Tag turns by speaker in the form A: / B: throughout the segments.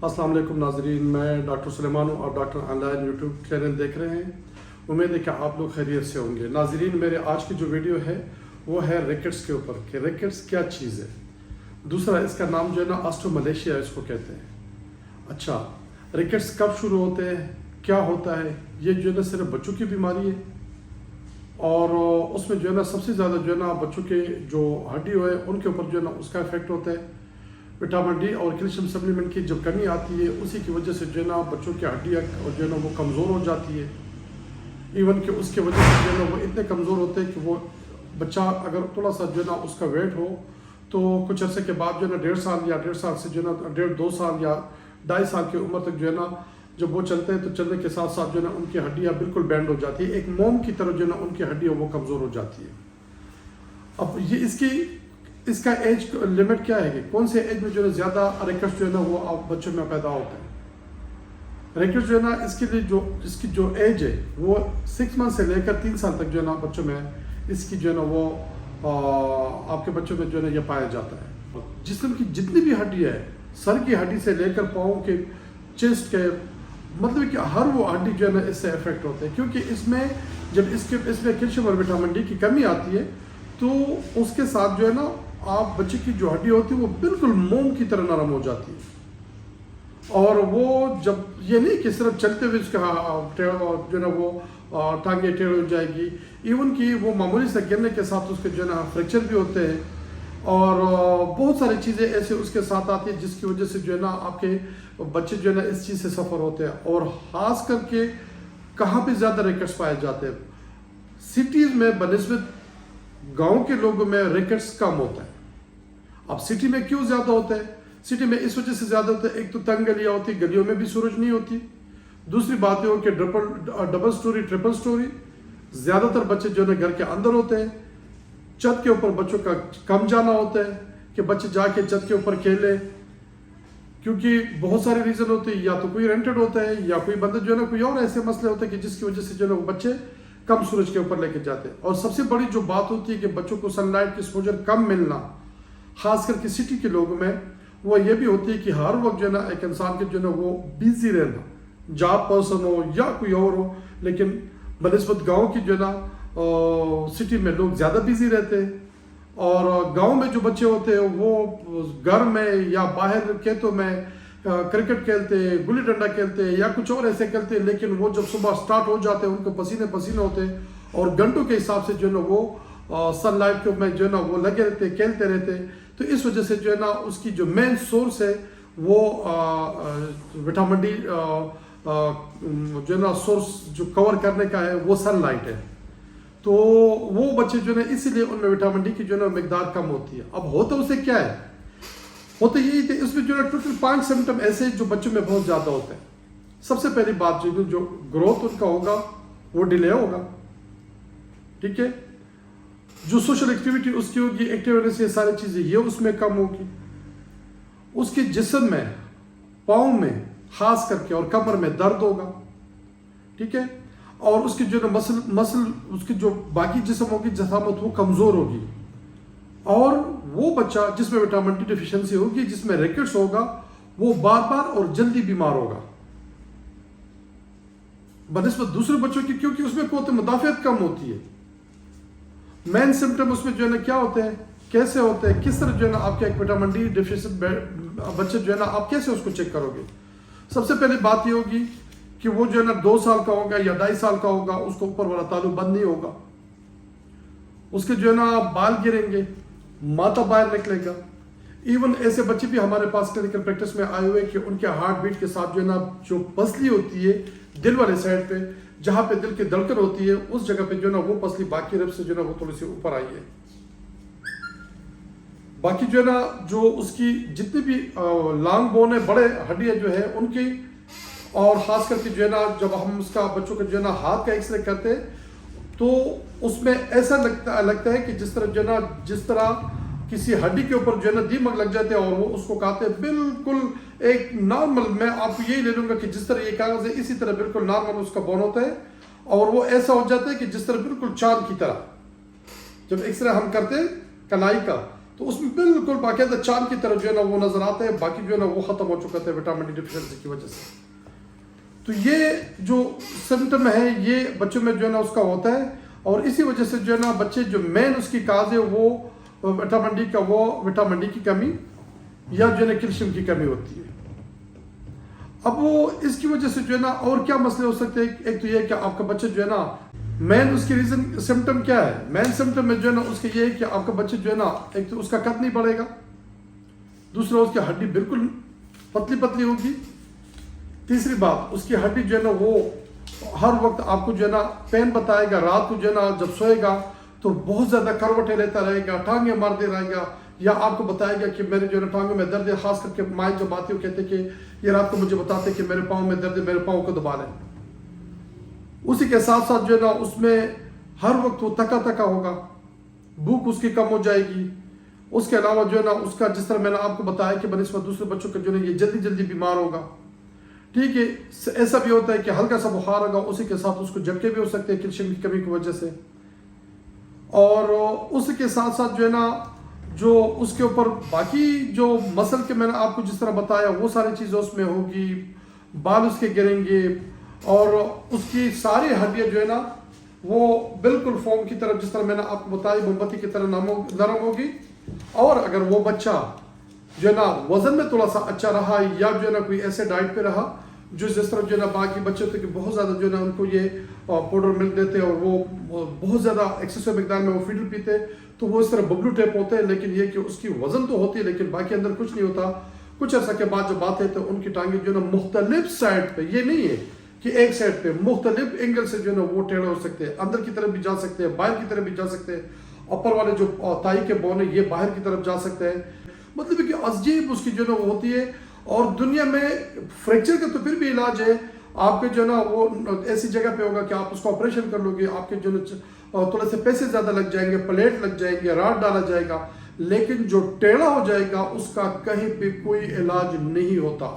A: السلام علیکم ناظرین، میں ڈاکٹر سلیمان ہوں. آپ doctor on line YouTube channel دیکھ رہے ہیں. امید ہے کہ آپ لوگ خیریت سے ہوں گے. ناظرین، میرے آج کی جو ویڈیو ہے وہ ہے ریکٹس کے اوپر کہ ریکٹس کیا چیز ہے. دوسرا، اس کا نام جو ہے نا آسٹروملیشیا اس کو کہتے ہیں. اچھا، ریکٹس کب شروع ہوتے ہیں، کیا ہوتا ہے؟ یہ جو ہے نا صرف بچوں کی بیماری ہے اور اس میں جو ہے نا سب سے زیادہ جو ہے نا بچوں کے جو ہڈی ہوئے ان کے اوپر جو ہے نا اس کا افیکٹ ہوتا ہے. وٹامن ڈی اور کیلشیم سپلیمنٹ کی جب کمی آتی ہے اسی کی وجہ سے جو ہے نا بچوں کی ہڈیاں جو ہے نا وہ کمزور ہو جاتی ہے. ایون کہ اس کی وجہ سے جو ہے نا وہ اتنے کمزور ہوتے ہیں کہ وہ بچہ اگر تھوڑا سا جو ہے نا اس کا ویٹ ہو تو کچھ عرصے کے بعد جو ہے نا 1.5 سال سے جو ہے نا 1.5-2 سال یا 2.5 سال کی عمر تک جو ہے نا جب وہ چلتے ہیں تو چلنے کے ساتھ ساتھ جو ہے نا ان کی ہڈیاں بالکل بینڈ ہو جاتی ہے. ایک موم کی طرح جو ہے نا ان کی ہڈیاں وہ کمزور ہو جاتی ہے. اب یہ اس کا ایج لمٹ کیا ہے کہ کون سے ایج میں جو ہے زیادہ ریکٹس جو ہے نا وہ بچوں میں پیدا ہوتے ہیں. ریکٹس جو ہے نا اس کی جو ایج ہے وہ 6 منتھ سے لے کر 3 سال تک جو ہے نا بچوں میں اس کی جو ہے نا وہ آپ کے بچوں میں جو ہے نا یہ پایا جاتا ہے. جسم کی جتنی بھی ہڈی ہے، سر کی ہڈی سے لے کر پاؤں کے، چیسٹ کے، مطلب کہ ہر وہ ہڈی جو ہے نا اس سے افیکٹ ہوتے ہیں. کیونکہ اس میں جب اس میں کیلشیم اور وٹامن ڈی کی کمی آتی ہے تو اس کے ساتھ جو ہے نا آپ بچے کی جو ہڈی ہوتی ہے وہ بالکل موم کی طرح نرم ہو جاتی ہے. اور وہ جب یہ نہیں کہ صرف چلتے ہوئے اس کا جو ہے نا وہ ٹانگیں ٹیڑھ ہو جائے گی، ایون کہ وہ معمولی سے گرنے کے ساتھ اس کے جو ہے نا فریکچر بھی ہوتے ہیں اور بہت ساری چیزیں ایسے اس کے ساتھ آتی ہیں جس کی وجہ سے جو ہے نا آپ کے بچے جو ہے نا اس چیز سے سفر ہوتے ہیں. اور خاص کر کے کہاں پہ زیادہ ریکٹس پائے جاتے ہیں؟ سٹیز میں بنسبت گاؤں کے لوگوں میں ریکٹس کم ہوتا ہے. اب سٹی میں کیوں زیادہ ہوتا ہے؟ سٹی میں اس وجہ سے زیادہ ہوتا ہے، ایک تو تنگ گلیاں ہوتی، گلیوں میں بھی سورج نہیں ہوتی. دوسری بات یہ ہو کہ ڈبل سٹوری، ٹرپل سٹوری، زیادہ تر بچے جو ہے نا گھر کے اندر ہوتے ہیں. چھت کے اوپر بچوں کا کم جانا ہوتا ہے کہ بچے جا کے چھت کے اوپر کھیلیں، کیونکہ بہت سارے ریزن ہوتے ہیں. یا تو کوئی رینٹڈ ہوتا ہے یا کوئی بندہ جو ہے نا کوئی اور ایسے مسئلے ہوتے ہیں کہ جس کی وجہ سے جو ہے نا وہ بچے کم سورج کے اوپر لے کے جاتے ہیں. اور سب سے بڑی جو بات ہوتی ہے کہ بچوں کو سن لائٹ کی ایکسپوجر کم ملنا، خاص کر کے سٹی کے لوگوں میں، وہ یہ بھی ہوتی ہے کہ ہر وقت جو ہے نا ایک انسان کے جو ہے نا وہ بیزی رہنا، جاب پرسن ہو یا کوئی اور ہو. لیکن بنسبت گاؤں کی جو ہے نا سٹی میں لوگ زیادہ بیزی رہتے ہیں. اور گاؤں میں جو بچے ہوتے ہیں وہ گھر میں یا باہر کھیتوں میں کرکٹ کھیلتے ہیں، گلی ڈنڈا کھیلتے ہیں یا کچھ اور ایسے کھیلتے ہیں. لیکن وہ جب صبح سٹارٹ ہو جاتے ہیں ان کو پسینے ہوتے ہیں اور گھنٹوں کے حساب سے جو ہے نا وہ سن لائٹ کے میں جو ہے نا وہ لگے رہتے، کھیلتے رہتے. تو اس وجہ سے جو ہے نا اس کی جو مین سورس ہے وہ وٹامن ڈی جو ہے نا سورس جو کور کرنے کا ہے وہ سن لائٹ ہے. تو وہ بچے جو ہے نا اسی لیے ان میں وٹامن ڈی کی جو ہے نا مقدار کم ہوتی ہے. اب ہوتا اسے کیا ہے؟ ہوتا یہی تھے اس میں جو ہے نا ٹوٹل 5 سمٹم ایسے جو بچوں میں بہت زیادہ ہوتے ہیں. سب سے پہلی بات جو گروتھ ان کا ہوگا وہ ڈیلے ہوگا. ٹھیک ہے، جو سوشل ایکٹیویٹی اس کی ہوگی، ایکٹیو رہنے سے یہ ساری چیزیں یہ اس میں کم ہوگی. اس کے جسم میں، پاؤں میں خاص کر کے اور کمر میں درد ہوگا. ٹھیک ہے، اور اس کی جو ہے نا مسل اس کی جو باقی جسم ہوگی جسامت وہ کمزور ہوگی. اور وہ بچہ جس میں وٹامن ڈی ڈیفیشنسی ہوگی، جس میں ریکٹس ہوگا، وہ بار بار اور جلدی بیمار ہوگا بنسبت دوسرے بچوں کی، کیونکہ اس میں قوت مدافعت کم ہوتی ہے. مین سمٹم اس میں جو ہے نا کیا ہوتے ہیں، کیسے ہوتے ہیں، کس طرح جو ہے نا آپ کے ایک وٹامن ڈی ڈیفیشنٹ بچے جو ہے نا آپ کیسے اس کو چیک کرو گے؟ سب سے پہلی بات یہ ہوگی کہ وہ جو ہے نا 2 سال کا ہوگا یا 2.5 سال کا ہوگا، اس کو اوپر والا تالو بند نہیں ہوگا. اس کے جو ہے نا بال گریں گے، ماتھا باہر نکلے گا. ایون ایسے بچے بھی ہمارے پاس کلینکل پریکٹس میں آئے ہوئے کہ ان کے ہارٹ بیٹ کے ساتھ جو ہے نا جو پسلی ہوتی ہے دل والے سائڈ پہ، جہاں پہ دل کی دھڑکن ہوتی ہے اس جگہ پہ جو ہے نا وہ پسلی باقی رب سے جو ہے نا وہ تھوڑی سی اوپر آئی ہے. باقی جو ہے نا جو اس کی جتنی بھی لانگ بون ہے، بڑے ہڈیاں جو ہے ان کی، اور خاص کر کے جو ہے نا جب ہم اس کا بچوں کا جو ہے نا ہاتھ کا ایکس رے کرتے ہیں تو اس میں ایسا لگتا ہے کہ جس طرح کسی ہڈی کے اوپر جو ہے نا دیمک لگ جاتے ہیں اور وہ اس کو کہتے ہیں بالکل ایک نارمل. میں آپ کو یہی لے لوں گا کہ جس طرح یہ کاغذ ہے اسی طرح بالکل نارمل اس کا بون ہوتا ہے اور وہ ایسا ہو جاتا ہے کہ جس طرح بالکل چاند کی طرح. جب ایکس رے ہم کرتے ہیں کلائی کا تو اس میں بالکل باقاعدہ چاند کی طرح جو ہے نا وہ نظر آتا ہے، باقی جو ہے نا وہ ختم ہو چکا تھا وٹامن ڈی ڈیفیشنسی کی وجہ سے۔ تو یہ جو سمٹم ہے یہ بچوں میں جو ہے نا اس کا ہوتا ہے، اور اسی وجہ سے جو ہے نا بچے جو مین اس کی کاز ہے وہ وٹامن ڈی کا، وہ وٹامن ڈی کی کمی یا جو ہے نا کیلشیم کی کمی ہوتی ہے۔ اب وہ اس کی وجہ سے جو ہے نا اور کیا مسئلے ہو سکتے ہیں؟ ایک تو یہ کہ آپ کا بچہ جو ہے نا مین اس کی ریزن سمٹم کیا ہے؟ مین سمٹم میں جو ہے نا اس کے یہ ہے کہ آپ کا بچہ جو ہے نا ایک تو اس کا قد نہیں بڑھے گا، دوسرا اس کی ہڈی بالکل پتلی پتلی ہوگی، تیسری بات اس کی ہڈی جو ہے نا وہ ہر وقت آپ کو جو ہے نا پین بتائے گا، رات کو جو ہے نا جب سوئے گا تو بہت زیادہ کروٹیں لیتا رہے گا، ٹانگیں مارتے رہے گا، یا آپ کو بتائے گا کہ میرے جو ہے نا ٹانگوں میں درد ہے، خاص کر کے مائیں جب آتی وہ کہتے کہ یہ رات کو مجھے بتاتے کہ میرے پاؤں میں درد ہے، میرے پاؤں کو دبا لیں۔ اسی کے ساتھ ساتھ جو ہے نا اس میں ہر وقت وہ تکا تکا ہوگا، بھوک اس کی کم ہو جائے گی۔ اس کے علاوہ جو ہے نا اس کا جس طرح میں نے آپ کو بتایا کہ بنسبت دوسرے بچوں کا جو ہے یہ جلدی جلدی بیمار ہوگا، ٹھیک ہے۔ ایسا بھی ہوتا ہے کہ ہلکا سا بخار ہوگا، اسی کے ساتھ اس کو جھٹکے بھی ہو سکتے ہیں کیلشیم کی کمی کی وجہ سے، اور اس کے ساتھ ساتھ جو ہے نا جو اس کے اوپر باقی جو مسل کے میں نے آپ کو جس طرح بتایا وہ ساری چیزیں اس میں ہوگی، بال اس کے گریں گے، اور اس کی ساری ہڈیاں جو ہے نا وہ بالکل فوم کی طرف جس طرح میں نے آپ کو بتایا موم بتی کی طرح نرم ہوگی۔ اور اگر وہ بچہ جو ہے نا وزن میں تھوڑا سا اچھا رہا، یا جو ہے نا کوئی ایسے ڈائٹ پہ رہا جو جس طرح جو ہے نا باقی بچے ہوتے کہ بہت زیادہ جو ہے نا ان کو یہ پاؤڈر ملک دیتے اور وہ بہت زیادہ ایکسیسو مقدار میں وہ فیڈر پیتے، تو وہ اس طرح ببلو ٹیپ ہوتے ہیں، لیکن یہ کہ اس کی وزن تو ہوتی ہے لیکن باقی اندر کچھ نہیں ہوتا۔ کچھ عرصہ کے بعد جب آتے ہیں تو ان کی ٹانگیں جو ہے نا مختلف سائڈ پہ، یہ نہیں ہے کہ ایک سائڈ پہ، مختلف اینگل سے جو ہے نا وہ ٹیڑھے ہو سکتے ہیں، اندر کی طرف بھی جا سکتے ہیں، باہر کی طرف بھی جا سکتے ہیں، اوپر والے جو تائی کے بون ہیں یہ باہر کی طرف جا سکتے ہیں، مطلب کہ عجیب اس کی جو ہے نا وہ ہوتی ہے۔ اور دنیا میں فریکچر کا تو پھر بھی علاج ہے، آپ کے جو ہے نا وہ ایسی جگہ پہ ہوگا کہ آپ اس کو آپریشن کر لو گے، آپ کے جو ہے تھوڑے سے پیسے زیادہ لگ جائیں گے، پلیٹ لگ جائیں گے، راڈ ڈالا جائے گا، لیکن جو ٹیڑھا ہو جائے گا اس کا کہیں پہ کوئی علاج نہیں ہوتا۔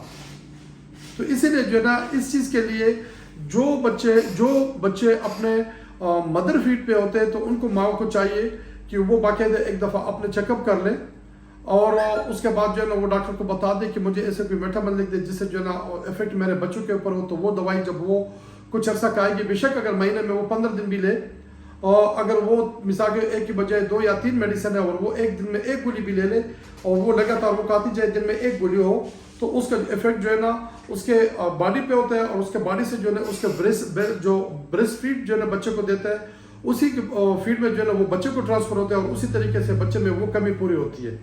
A: تو اسی لیے جو ہے نا اس چیز کے لیے جو بچے اپنے مدر فیڈ پہ ہوتے ہیں تو ان کو ماں کو چاہیے کہ وہ باقاعدہ ایک دفعہ اپنے چیک اپ کر لیں، اور اس کے بعد جو ہے نا وہ ڈاکٹر کو بتا دے کہ مجھے ایسے کوئی وٹامن لکھ دے جس سے جو ہے نا افیکٹ میرے بچوں کے اوپر ہو، تو وہ دوائی جب وہ کچھ عرصہ کا آئے گی، بے شک اگر مہینے میں وہ 15 دن بھی لے، اور اگر وہ مثال کے ایک کی بجائے 2 یا 3 میڈیسن ہے اور وہ ایک دن میں ایک گولی بھی لے لے اور وہ لگاتار وہ کھاتی جائے دن میں ایک گولی ہو، تو اس کا افیکٹ جو ہے نا اس کے باڈی پہ ہوتا ہے، اور اس کے باڈی سے جو ہے نا اس کے بریسٹ فیڈ جو ہے نا بچے کو دیتا ہے، اسی کے فیڈ میں جو ہے نا وہ بچے کو ٹرانسفر ہوتا ہے، اور اسی طریقے سے بچے میں وہ کمی پوری ہوتی ہے۔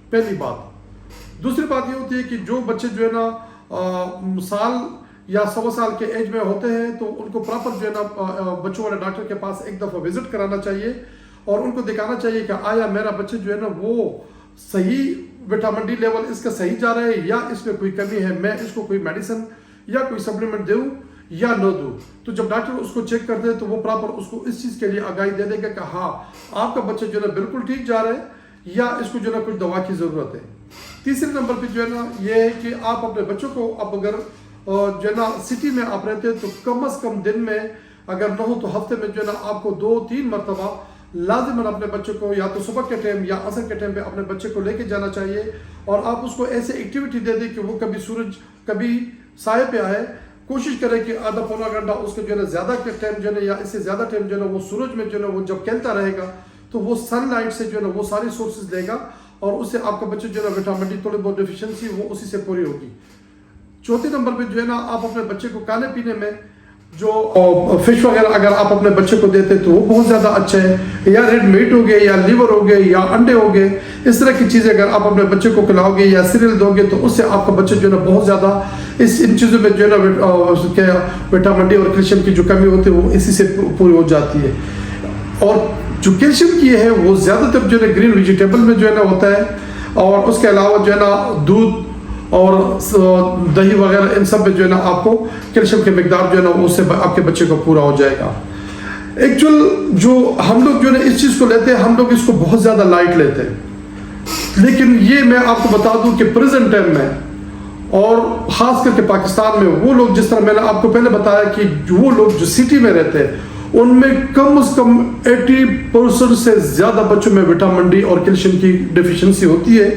A: پہلی بات۔ دوسری بات یہ ہوتی ہے کہ جو بچے جو ہے نا سال یا 1.25 سال کے ایج میں ہوتے ہیں تو ان کو پراپر جو ہے نا بچوں والے ڈاکٹر کے پاس ایک دفعہ وزٹ کرانا چاہیے، اور ان کو دکھانا چاہیے کہ آیا میرا بچہ جو ہے نا وہ صحیح وٹامن ڈی لیول اس کا صحیح جا رہا ہے یا اس میں کوئی کمی ہے، میں اس کو کوئی میڈیسن یا کوئی سپلیمنٹ دوں یا نہ دوں۔ تو جب ڈاکٹر اس کو چیک کرتے ہیں تو وہ پراپر اس کو اس چیز کے لیے آگاہی دے دے گا کہ ہاں آپ کا بچہ جو ہے نا بالکل ٹھیک جا رہا ہے یا اس کو جو ہے نا کچھ دوا کی ضرورت ہے۔ تیسرے نمبر پہ جو ہے نا یہ ہے کہ آپ اپنے بچوں کو اب اگر جو ہے نا سٹی میں آپ رہتے ہیں تو کم از کم دن میں اگر نہ ہو تو ہفتے میں جو ہے نا آپ کو 2-3 مرتبہ لازماً اپنے بچوں کو یا تو صبح کے ٹائم یا عصر کے ٹائم پہ اپنے بچے کو لے کے جانا چاہیے، اور آپ اس کو ایسے ایکٹیویٹی دے دیں کہ وہ کبھی سورج کبھی سائے پہ آئے، کوشش کرے کہ آدھا پونا گھنٹہ اس کے جو ہے نا زیادہ ٹائم جو ہے نا یا اس سے زیادہ ٹائم جو ہے نا وہ سورج میں جو ہے نا وہ جب کھیلتا رہے گا تو وہ سن لائٹ سے جو ہے نا وہ ساری سورسز لے گا، اور اس سے آپ کا بچہ جو ہے نا وٹامن ڈی تھوڑی بہت ڈیفیشنسی وہ اسی سے پوری ہوگی۔ چوتھے نمبر پہ جو ہے نا آپ اپنے بچے کو کھانے پینے میں جو فش وغیرہ اگر آپ اپنے بچے کو دیتے تو وہ بہت زیادہ اچھا ہے، یا ریڈ میٹ ہو گئے یا لیور ہو گئے یا انڈے ہو گئے، اس طرح کی چیزیں اگر آپ اپنے بچے کو کھلاؤ گے یا سیریل دو گے تو اس سے آپ کا بچہ جو ہے نا بہت زیادہ ان چیزوں میں جو ہے نا وٹامن ڈی اور کیلشیم کی جو کمی ہوتی ہے وہ اسی سے پوری ہو جاتی ہے۔ اور جو کیلشیم کی ہے وہ زیادہ تر جو ہے نا گرین ویجیٹیبل میں جو ہے نا ہوتا ہے، اور اس کے علاوہ جو ہے نا دودھ اور دہی وغیرہ ان سب میں جو ہے نا آپ کو کیلشیم کی مقدار جو ہے نا اس سے آپ کے بچے کو پورا ہو جائے گا۔ ایکچوئل جو ہم لوگ جو ہے نا اس چیز کو لیتے ہیں، ہم لوگ اس کو بہت زیادہ لائٹ لیتے ہیں، لیکن یہ میں آپ کو بتا دوں کہ پریزنٹ ٹائم میں اور خاص کر کے پاکستان میں وہ لوگ جس طرح میں نے آپ کو پہلے بتایا کہ وہ لوگ جو سٹی میں رہتے ہیں ان میں کم از کم 80% سے زیادہ بچوں میں وٹامن ڈی اور کیلشیم کی ڈیفیشنسی ہوتی ہے.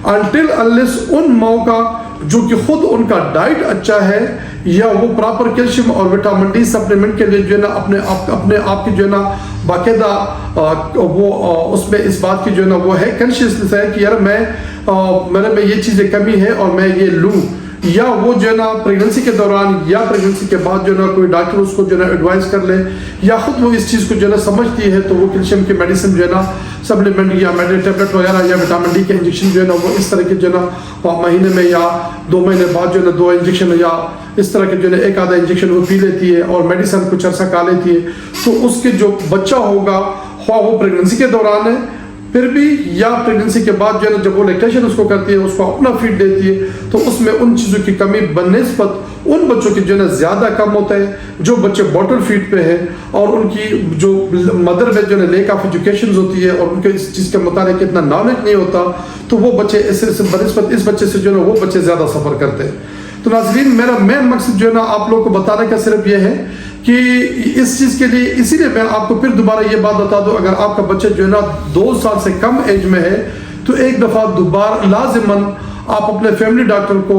A: انٹل انلیس ان ماؤں کا جو کہ خود ان کا ڈائٹ اچھا ہے یا وہ پراپر کیلشیم اور وٹامن ڈی سپلیمنٹ کے لیے جو ہے نا اپنے آپ کی جو ہے نا باقاعدہ وہ اس میں اس بات کی جو ہے نا وہ ہے کانشیسنس ہے کہ یار میرے میں یہ چیزیں کمی ہے اور میں یہ لوں, یا وہ جو ہے نا پریگننسی کے دوران یا پریگننسی کے بعد جو ہے نا کوئی ڈاکٹر اس کو جو ہے نا ایڈوائز کر لے, یا خود وہ اس چیز کو جو ہے نا سمجھتی ہے تو وہ کیلشیم کی میڈیسن جو ہے نا سپلیمنٹ یا ٹیبلٹ وغیرہ یا وٹامن ڈی کے انجیکشن جو ہے نا وہ اس طرح کے جو ہے نا مہینے میں یا 2 مہینے بعد جو ہے نا 2 انجیکشن یا اس طرح کے جو ہے نا ایک آدھا انجیکشن وہ پی لیتی ہے اور میڈیسن کچھ عرصہ کھا لیتی ہے. تو اس کے جو بچہ ہوگا خواہ وہ پریگننسی کے دوران ہے پھر بھی یا پریگننسی کے بعد جو ہے نا جب وہ لیکٹیشن اس کو کرتی ہے اس کو اپنا فیڈ دیتی ہے تو اس میں ان چیزوں کی کمی بنسبت ان بچوں کی جو ہے نا زیادہ کم ہوتا ہے جو بچے باٹل فیڈ پہ ہیں اور ان کی جو مدر میں جو ہے نا لیک آف ایجوکیشن ہوتی ہے اور ان کے اس چیز کے متعلق اتنا نالج نہیں ہوتا تو وہ بچے ایسے بنسبت اس بچے سے جو ہے نا وہ بچے زیادہ سفر کرتے ہیں. تو ناظرین میرا مین مقصد جو ہے نا آپ لوگوں کو بتانے کا صرف یہ ہے کہ اس چیز کے لیے اسی لیے میں آپ کو پھر دوبارہ یہ بات بتا دوں, اگر آپ کا بچہ جو ہے نا 2 سال سے کم ایج میں ہے تو ایک دفعہ دوبارہ لازماً آپ اپنے فیملی ڈاکٹر کو,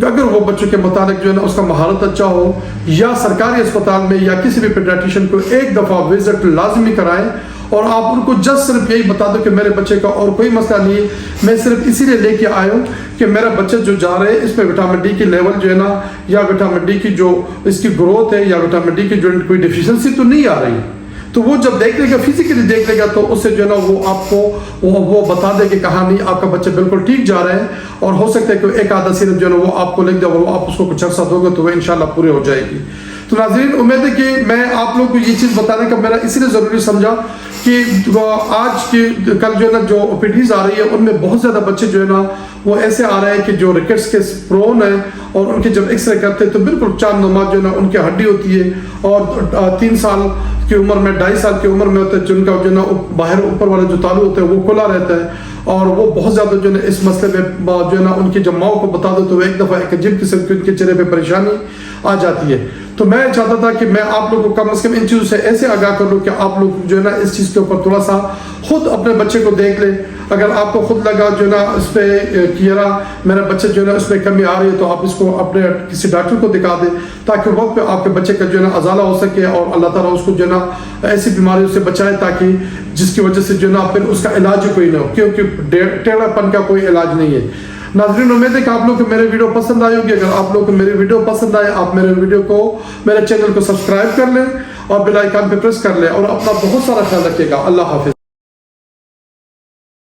A: اگر وہ بچوں کے متعلق جو ہے نا اس کا مہارت اچھا ہو, یا سرکاری اسپتال میں یا کسی بھی پیڈیاٹریشین کو ایک دفعہ وزٹ لازمی کرائیں اور آپ ان کو جسٹ صرف یہی بتا دو کہ میرے بچے کا اور کوئی مسئلہ نہیں ہے, میں صرف اسی لیے لے کے آیا ہوں کہ میرا بچہ جو جا رہے ہیں اس میں وٹامن ڈی کی لیول جو ہے نا یا وٹامن ڈی کی جو اس کی گروتھ ہے یا وٹامن ڈی کی جو کوئی ڈیفیشنسی تو نہیں آ رہی. تو وہ جب دیکھ لے گا فزیکلی دیکھ لے گا تو اس سے جو ہے نا وہ آپ کو وہ بتا دے کہ کہاں نہیں آپ کا بچہ بالکل ٹھیک جا رہا ہے, اور ہو سکتا ہے کہ ایک آدھا سیرپ جو ہے نا وہ آپ کو لکھ دے اور وہ آپ اس کو کچھ عرصہ دو گے تو وہ انشاءاللہ پورے ہو جائے گی. تو ناظرین امید ہے کہ میں آپ لوگوں کو یہ چیز بتانے کا میرا اسی لیے ضروری سمجھا کہ آج کی کل جو ہے نا جو اوپیڈیز آ رہی ہے ان میں بہت زیادہ بچے جو ہے نا وہ ایسے آ رہے ہیں کہ جو ریکٹس کے پرون ہیں اور ان کے جب ایکس رے کرتے ہیں تو بالکل چاند نما جو ہے نا ان کی ہڈی ہوتی ہے اور 3 سال کی عمر میں 2.5 سال کی عمر میں ہوتا ہے جن کا جو ہے نا باہر اوپر والا جو تالو ہوتا ہے وہ کھلا رہتا ہے اور وہ بہت زیادہ جو ہے نا اس مسئلے میں جو ہے نا ان کی جب ماؤں کو بتا دو تو وہ ایک دفعہ ایک عجیب قسم کی ان کے چہرے پہ پریشانی آ جاتی ہے. تو میں چاہتا تھا کہ میں آپ لوگوں کو کم از کم ان چیزوں سے ایسے آگاہ کر لوں کہ آپ لوگ جو ہے نا اس چیز کے اوپر تھوڑا سا خود اپنے بچے کو دیکھ لیں. اگر آپ کو خود لگا جو ہے نا اس پہ کیا میرا بچہ جو ہے نا اس میں کمی آ رہی ہے تو آپ اس کو اپنے کسی ڈاکٹر کو دکھا دیں تاکہ وقت پہ آپ کے بچے کا جو ہے نا ازالہ ہو سکے اور اللہ تعالیٰ اس کو جو ہے نا ایسی بیماریوں سے بچائے تاکہ جس کی وجہ سے جو ہے نا پھر اس کا علاج کوئی نہ ہو, کیونکہ ٹیڑھا پن کا کوئی علاج نہیں ہے. ناظرین امید ہے کہ آپ لوگ کو میرے ویڈیو پسند آئی ہوگی. اگر آپ لوگ کو میری ویڈیو پسند آئے آپ میرے ویڈیو کو میرے چینل کو سبسکرائب کر لیں اور بیل آئیکن پہ پریس کر لیں اور اپنا بہت سارا خیال رکھیے گا. اللہ حافظ.